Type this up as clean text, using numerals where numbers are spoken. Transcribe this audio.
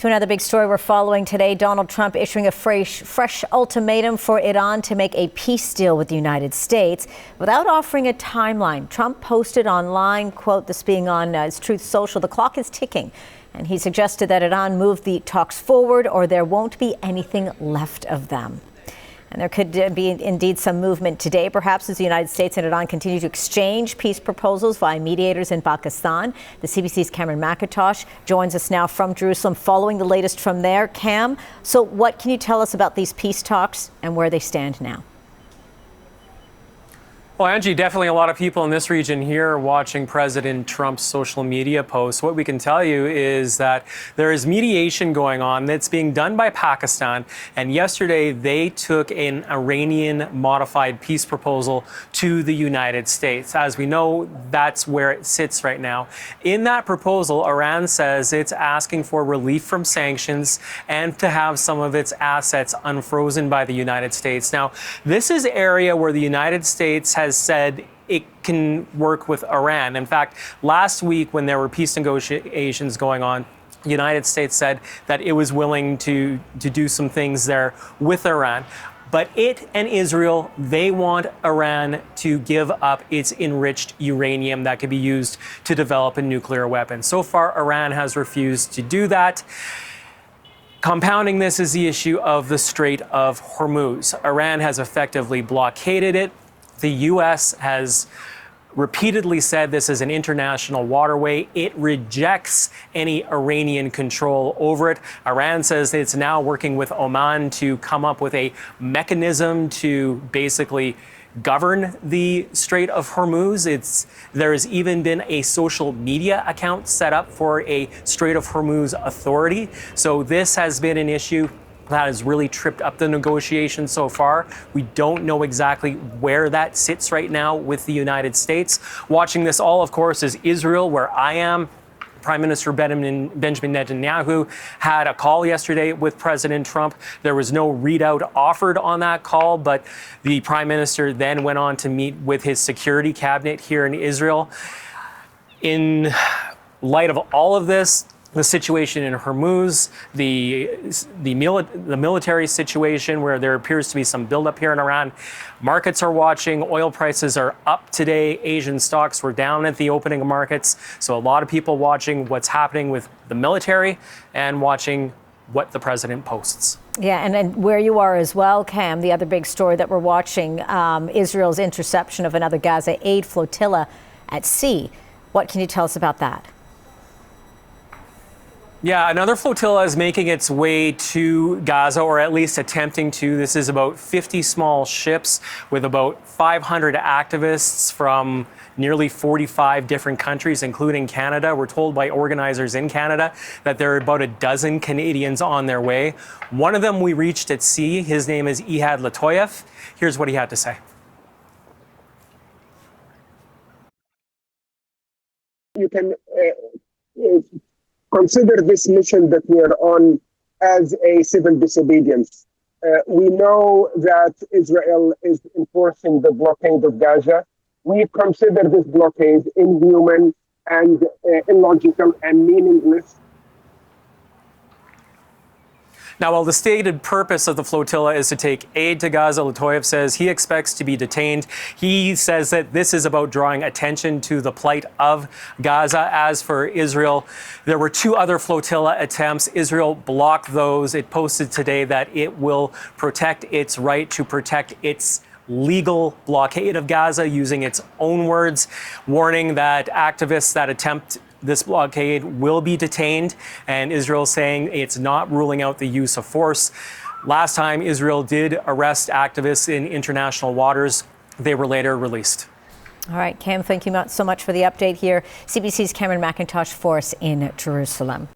To another big story we're following today, Donald Trump issuing a fresh ultimatum for Iran to make a peace deal with the United States without offering a timeline. Trump posted online, quote, this being on his Truth Social, "The clock is ticking." And he suggested that Iran move the talks forward or there won't be anything left of them. And there could be indeed some movement today, perhaps as the United States and Iran continue to exchange peace proposals via mediators in Pakistan. The CBC's Cameron McIntosh joins us now from Jerusalem following the latest from there. Cam, so what can you tell us about these peace talks and where they stand now? Well, Angie, definitely a lot of people in this region here watching President Trump's social media posts. What we can tell you is that there is mediation going on that's being done by Pakistan. And yesterday, they took an Iranian modified peace proposal to the United States. As we know, that's where it sits right now. In that proposal, Iran says it's asking for relief from sanctions and to have some of its assets unfrozen by the United States. Now, this is an area where the United States has said it can work with Iran. In fact, last week when there were peace negotiations going on, the United States said that it was willing to do some things there with Iran. But it and Israel, they want Iran to give up its enriched uranium that could be used to develop a nuclear weapon. So far, Iran has refused to do that. Compounding this is the issue of the Strait of Hormuz. Iran has effectively blockaded it. The U.S. has repeatedly said this is an international waterway. It rejects any Iranian control over it. Iran says it's now working with Oman to come up with a mechanism to basically govern the Strait of Hormuz. There has even been a social media account set up for a Strait of Hormuz authority. So this has been an issue that has really tripped up the negotiations so far. We don't know exactly where that sits right now with the United States. Watching this all, of course, is Israel, where I am. Prime Minister Benjamin Netanyahu had a call yesterday with President Trump. There was no readout offered on that call, but the Prime Minister then went on to meet with his security cabinet here in Israel. In light of all of this, the situation in Hormuz, the military situation where there appears to be some buildup here in Iran. Markets are watching. Oil prices are up today. Asian stocks were down at the opening of markets. So a lot of people watching what's happening with the military and watching what the president posts. Yeah, and where you are as well, Cam, the other big story that we're watching, Israel's interception of another Gaza aid flotilla at sea. What can you tell us about that? Yeah, another flotilla is making its way to Gaza, or at least attempting to. This is about 50 small ships with about 500 activists from nearly 45 different countries, including Canada. We're told by organizers in Canada that there are about a dozen Canadians on their way. One of them we reached at sea. His name is Ihad Latoyev. Here's what he had to say. You can consider this mission that we are on as a civil disobedience. We know that Israel is enforcing the blockade of Gaza. We consider this blockade inhuman and illogical and meaningless. Now, while the stated purpose of the flotilla is to take aid to Gaza, Latoyev says he expects to be detained. He says that this is about drawing attention to the plight of Gaza. As for Israel, there were two other flotilla attempts. Israel blocked those. It posted today that it will protect its right to protect its legal blockade of Gaza, using its own words, warning that activists that attempt this blockade will be detained, and Israel saying it's not ruling out the use of force. Last time Israel did arrest activists in international waters, they were later released. All right, Cam, thank you so much for the update here. CBC's Cameron McIntosh for us in Jerusalem.